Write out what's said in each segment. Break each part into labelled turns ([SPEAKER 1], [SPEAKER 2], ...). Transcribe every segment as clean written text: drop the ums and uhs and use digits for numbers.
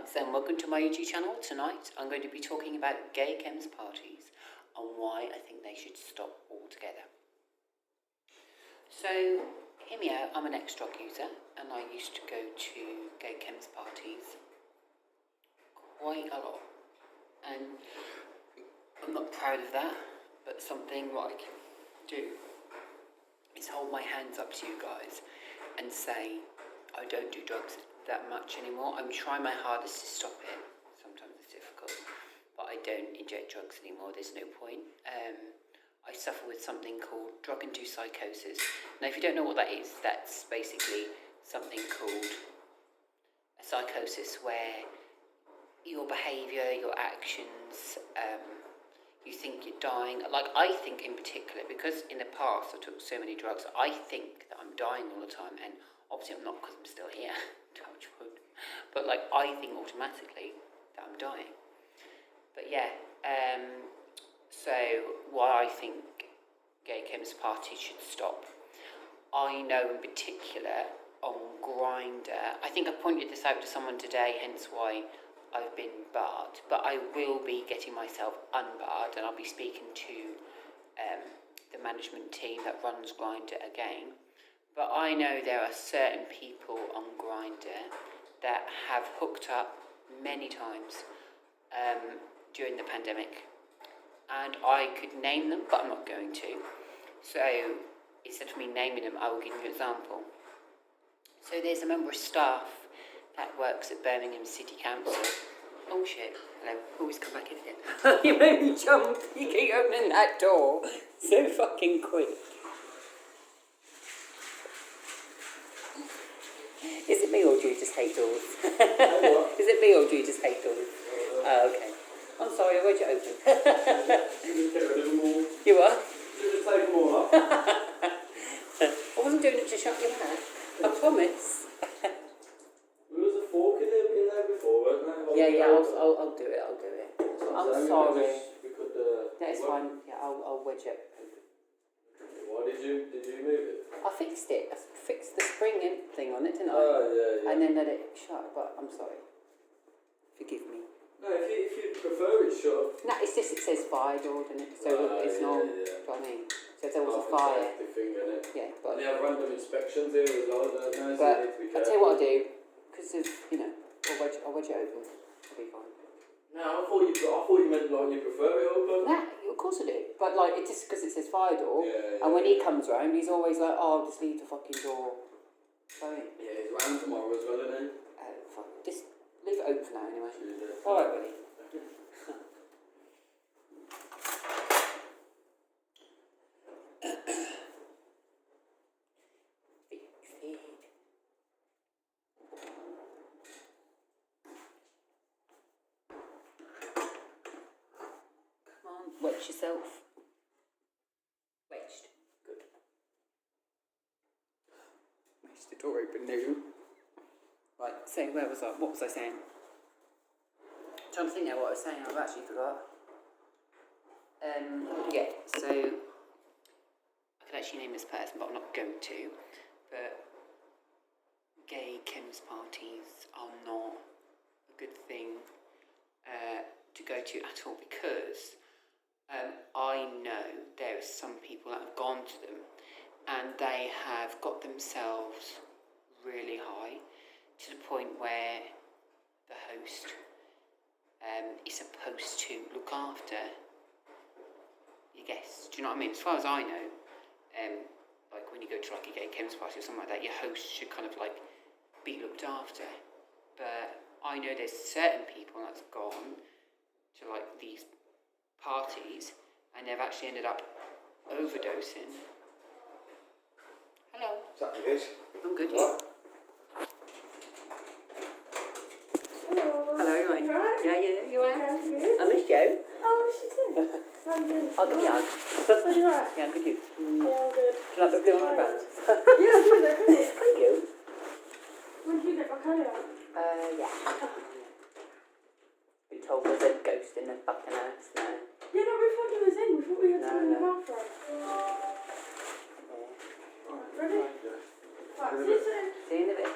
[SPEAKER 1] guys, and welcome to my YouTube channel. Tonight I'm going to be talking about gay chems parties and why I think they should stop altogether. So, hear me out, I'm an ex-drug user and I used to go to gay chems parties quite a lot, and I'm not proud of that, but something what I can do is hold my hands up to you guys and say I don't do drugs that much anymore. I'm trying my hardest to stop it. Sometimes it's difficult, but I don't inject drugs anymore. There's no point. I suffer with something called drug-induced psychosis. Now, if you don't know what that is, that's basically something called a psychosis where your behaviour, your actions, you think you're dying. Like, I think in particular, because in the past I took so many drugs, I think that I'm dying all the time, and obviously I'm not, because I'm still here, touch wood. But like, I think automatically that I'm dying. But yeah, so why I think gay chems parties should stop. I know in particular on Grindr, I think I pointed this out to someone today, hence why I've been barred, but I will be getting myself unbarred, and I'll be speaking to the management team that runs Grindr again. But I know there are certain people on Grindr that have hooked up many times during the pandemic, and I could name them, but I'm not going to. So instead of me naming them, I will give you an example. So there's a member of staff that works at Birmingham City Council. Oh shit, hello, always come back in here. You made me jump, you keep opening that door so fucking quick. Is it me or do you just hate doors? Is it me or do you just hate doors? Oh, okay. I'm sorry, I won't you open.
[SPEAKER 2] You get rid of them all.
[SPEAKER 1] You what?
[SPEAKER 2] You just take them all up.
[SPEAKER 1] I wasn't doing it to shut your mouth. I promise.
[SPEAKER 2] There was a fork in there before, wasn't there?
[SPEAKER 1] Yeah, I'll do it, I'm sorry.
[SPEAKER 2] We could,
[SPEAKER 1] That's fine, yeah, I'll wedge it.
[SPEAKER 2] Why did you move it?
[SPEAKER 1] I fixed it. I fixed the spring thing on it, didn't I?
[SPEAKER 2] Oh, yeah.
[SPEAKER 1] And then let it shut, but I'm sorry. Forgive me.
[SPEAKER 2] No, if you prefer it shut.
[SPEAKER 1] No, it's just, it says fire door, doesn't it? So it's not, do you know what I mean? So if there was a fire.
[SPEAKER 2] Thing, isn't it?
[SPEAKER 1] Yeah, but.
[SPEAKER 2] And they have random inspections here as well, don't they?
[SPEAKER 1] But
[SPEAKER 2] So
[SPEAKER 1] I'll tell you what I'll do, because of, you know, I'll wedge it open. It'll be fine.
[SPEAKER 2] No, I thought you meant like you prefer it open.
[SPEAKER 1] Nah, of course I do. But like, it's just because it says fire door.
[SPEAKER 2] Yeah.
[SPEAKER 1] And when he comes round, he's always like, oh, I'll just leave the fucking door going.
[SPEAKER 2] Yeah, it's round tomorrow as well, isn't it?
[SPEAKER 1] Fuck. Just leave it open for now anyway.
[SPEAKER 2] Yeah.
[SPEAKER 1] Alright, buddy. Wedge yourself. Wedged. Good. Wedge the door open now. Right, so where was I? What was I saying? I'm trying to think now what I was saying. I've actually forgot. Yeah, so I could actually name this person, but I'm not going to. But gay chems parties are not a good thing to go to at all, because I know there are some people that have gone to them and they have got themselves really high to the point where the host is supposed to look after your guests. Do you know what I mean? As far as I know, like when you go to like a gay chems party or something like that, your host should kind of like be looked after. But I know there's certain people that's gone to like these parties and they've actually ended up overdosing. Hello.
[SPEAKER 2] What's that, guys?
[SPEAKER 1] I'm good.
[SPEAKER 2] What?
[SPEAKER 1] Hello, you right?
[SPEAKER 3] You alright?
[SPEAKER 1] Yeah, you alright?
[SPEAKER 3] Yeah, good.
[SPEAKER 1] I missed you.
[SPEAKER 3] Oh, she too. I'm good.
[SPEAKER 1] I'll give you a hug.
[SPEAKER 3] Are you alright?
[SPEAKER 1] Yeah, good you.
[SPEAKER 3] Yeah, I'm good.
[SPEAKER 1] Do you like the blue on my back?
[SPEAKER 3] Yeah, I'm good.
[SPEAKER 1] Thank you.
[SPEAKER 3] When did you get my colour on?
[SPEAKER 1] Yeah. Been told there's a ghost in the fucking house now.
[SPEAKER 3] Yeah, no, we thought it was in. We thought we had
[SPEAKER 1] No,
[SPEAKER 3] someone in the
[SPEAKER 1] no.
[SPEAKER 3] bathroom.
[SPEAKER 1] Yeah.
[SPEAKER 3] Ready? Right, see you soon.
[SPEAKER 1] See you in a bit.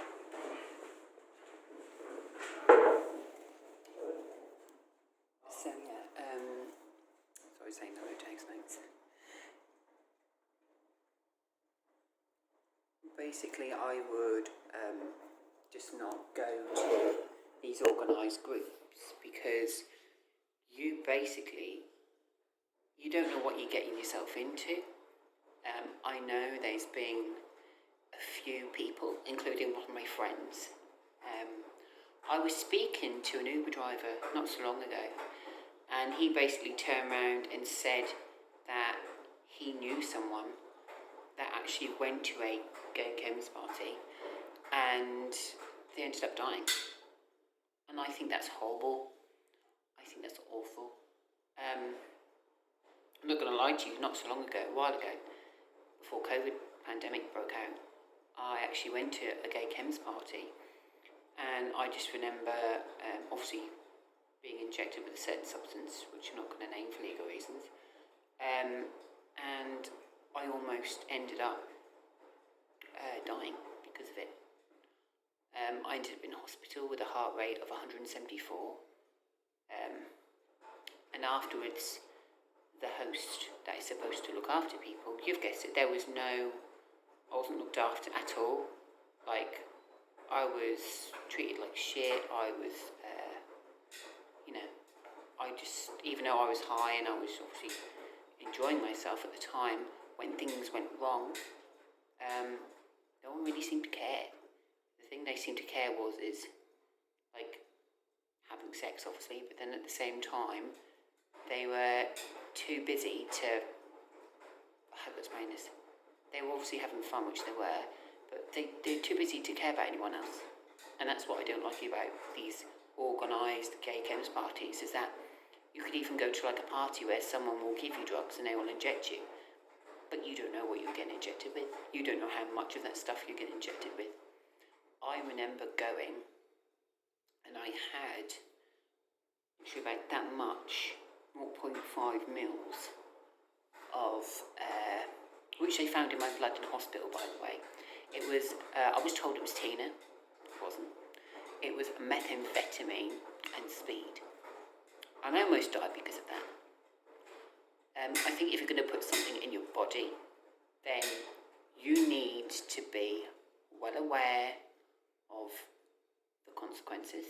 [SPEAKER 1] basically I would just not go to these organised groups because you don't know what you're getting yourself into. I know there's been a few people, including one of my friends. I was speaking to an Uber driver not so long ago, and he basically turned around and said that he knew someone that actually went to a gay chems party and they ended up dying. And I think that's horrible. I think that's awful. I'm not going to lie to you, not so long ago, a while ago, before COVID pandemic broke out, I actually went to a gay chems party, and I just remember obviously being injected with a certain substance, which I'm not going to name for legal reasons, and I almost ended up dying because of it. I ended up in hospital with a heart rate of 174, and afterwards the host that is supposed to look after people, you've guessed it, I wasn't looked after at all. Like, I was treated like shit. I was, even though I was high and I was obviously enjoying myself at the time, when things went wrong, no one really seemed to care. The thing they seemed to care is like having sex, obviously, but then at the same time, they were too busy to, I hope that's explain this, they were obviously having fun, which they were, but they're too busy to care about anyone else. And that's what I don't like about these organised gay chems parties, is that you could even go to like a party where someone will give you drugs and they will inject you, but you don't know what you're getting injected with. You don't know how much of that stuff you're getting injected with. I remember going, and I had actually about that much, 0.5 mils of, which they found in my blood in hospital, by the way. It was, I was told it was Tina. It wasn't. It was methamphetamine and speed. And I almost died because of that. I think if you're going to put something in your body, then you need to be well aware of the consequences.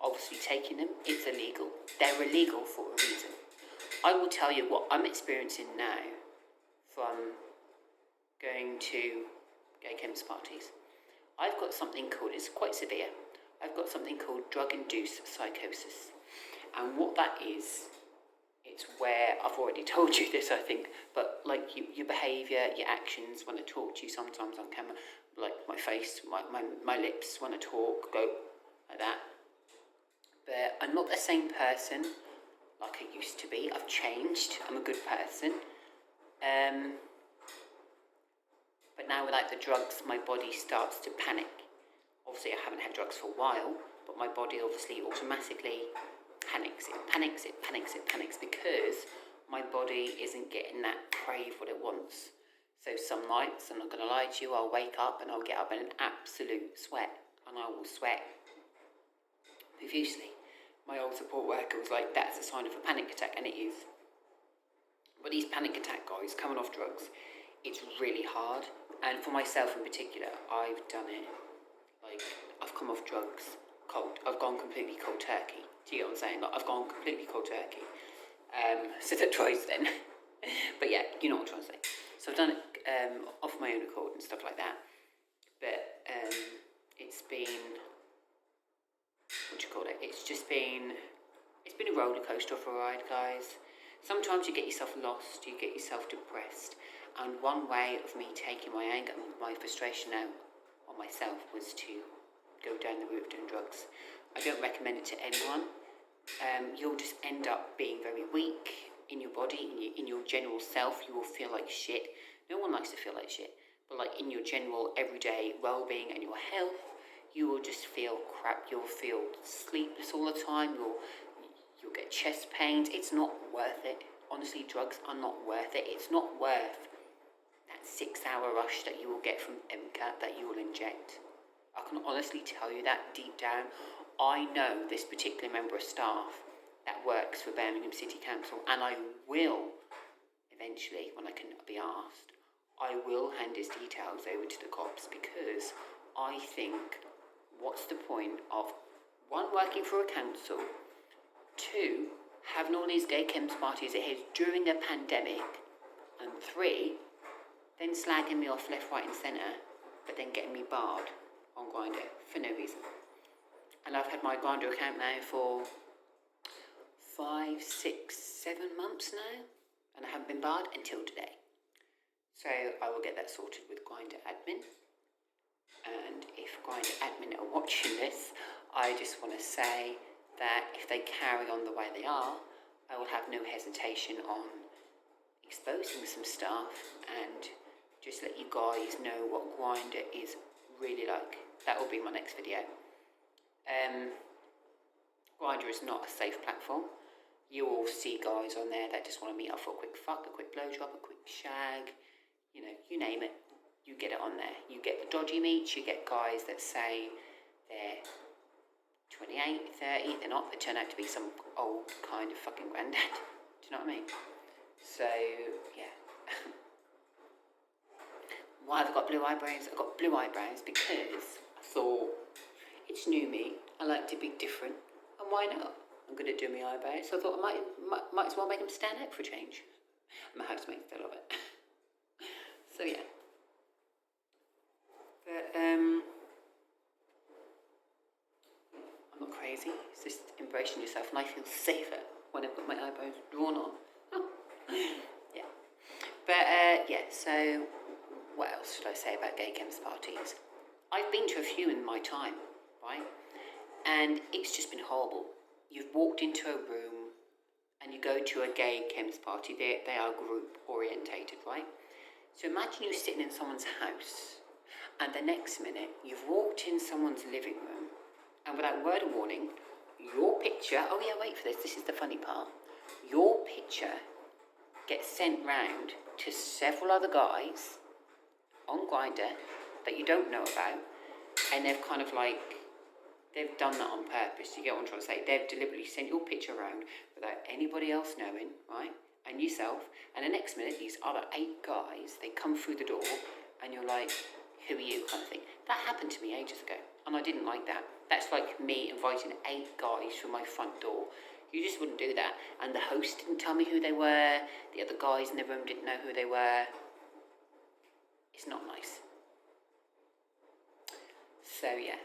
[SPEAKER 1] Obviously taking them, it's illegal. They're illegal for a reason. I will tell you what I'm experiencing now from going to gay chems parties. I've got something called, it's quite severe, I've got something called drug-induced psychosis. And what that is, it's where, I've already told you this I think, but like your behaviour, your actions when I talk to you sometimes on camera, like my face, my lips when I talk, go like that. But I'm not the same person like I used to be. I've changed. I'm a good person. But now without the drugs, my body starts to panic. Obviously, I haven't had drugs for a while, but my body obviously automatically panics. It panics because my body isn't getting that crave what it wants. So some nights, I'm not going to lie to you, I'll wake up and I'll get up in an absolute sweat, and I will sweat profusely. My old support worker was like, that's a sign of a panic attack, and it is. But these panic attack guys coming off drugs, it's really hard. And for myself in particular, I've done it. Like, I've come off drugs cold. I've gone completely cold turkey. Do you get what I'm saying? Like, I've gone completely cold turkey. So that twice then. But yeah, you know what I'm trying to say. So I've done it off my own accord and stuff like that. But it's been, it's been a roller coaster of a ride, guys. Sometimes you get yourself lost, you get yourself depressed, and one way of me taking my anger and my frustration out on myself was to go down the route of doing drugs. I don't recommend it to anyone. You'll just end up being very weak in your body, in your general self. You will feel like shit. No one likes to feel like shit, but like in your general everyday well-being and your health, you will just feel crap. You'll feel sleepless all the time. You'll get chest pains. It's not worth it. Honestly, drugs are not worth it. It's not worth that 6-hour rush that you will get from MCAT that you will inject. I can honestly tell you that deep down. I know this particular member of staff that works for Birmingham City Council, and I will eventually, when I can be asked, I will hand his details over to the cops, because I think, what's the point of, one, working for a council, two, having all these gay chems parties at his during the pandemic, and three, then slagging me off left, right and centre, but then getting me barred on Grindr for no reason. And I've had my Grindr account now for 5, 6, 7 months now, and I haven't been barred until today. So I will get that sorted with Grindr admin. And if Grindr admin are watching this, I just want to say that if they carry on the way they are, I will have no hesitation on exposing some stuff and just let you guys know what Grindr is really like. That will be my next video. Grindr is not a safe platform. You will see guys on there that just want to meet up for a quick fuck, a quick blowjob, a quick shag, you know, you name it, you get it on there. You get the dodgy meets, you get guys that say they're 28, 30, they're not, they turn out to be some old kind of fucking granddad. Do you know what I mean? So, yeah. Why have I got blue eyebrows? I've got blue eyebrows because I thought, it's new me, I like to be different, and why not? I'm going to do my eyebrows, so I thought I might as well make them stand out for a change. And my housemates, they love it. So yeah. But I'm not crazy, it's just embracing yourself, and I feel safer when I've got my eyebrows drawn on. Yeah. But yeah, so what else should I say about gay chems parties? I've been to a few in my time, right? And it's just been horrible. You've walked into a room and you go to a gay chems party, they are group orientated, right? So imagine you sitting in someone's house and the next minute you've walked in someone's living room and without word of warning, your picture, oh yeah, wait for this is the funny part, your picture gets sent round to several other guys on Grindr that you don't know about, and they've kind of like, they've done that on purpose. You get what I'm trying to say? They've deliberately sent your picture around without anybody else knowing, right? And yourself. And the next minute, these other 8 guys, they come through the door and you're like, who are you, kind of thing. That happened to me ages ago and I didn't like that. That's like me inviting 8 guys through my front door. You just wouldn't do that. And the host didn't tell me who they were. The other guys in the room didn't know who they were. It's not nice. So yeah.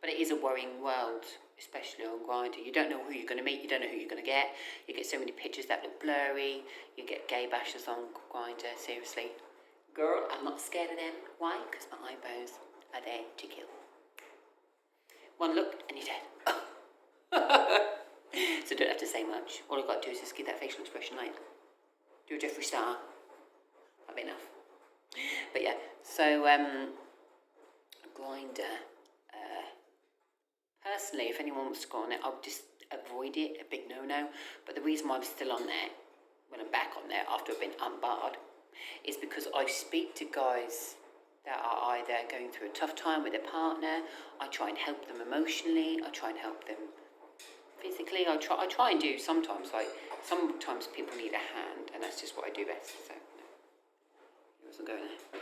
[SPEAKER 1] But it is a worrying world, especially on Grindr. You don't know who you're going to meet, you don't know who you're going to get. You get so many pictures that look blurry. You get gay bashers on Grindr, seriously. Girl, I'm not scared of them. Why? Because my eyebrows are there to kill. One look and you're dead. So don't have to say much. All I've got to do is just give that facial expression like, do a Jeffree Star. That'll be enough. But yeah, so Grindr. Personally, if anyone wants to go on it, I would just avoid it, a big no-no. But the reason why I'm still on there, when I'm back on there after I've been unbarred, is because I speak to guys that are either going through a tough time with their partner. I try and help them emotionally. I try and help them physically. I try and do sometimes. Like sometimes people need a hand, and that's just what I do best. So, where's it going there?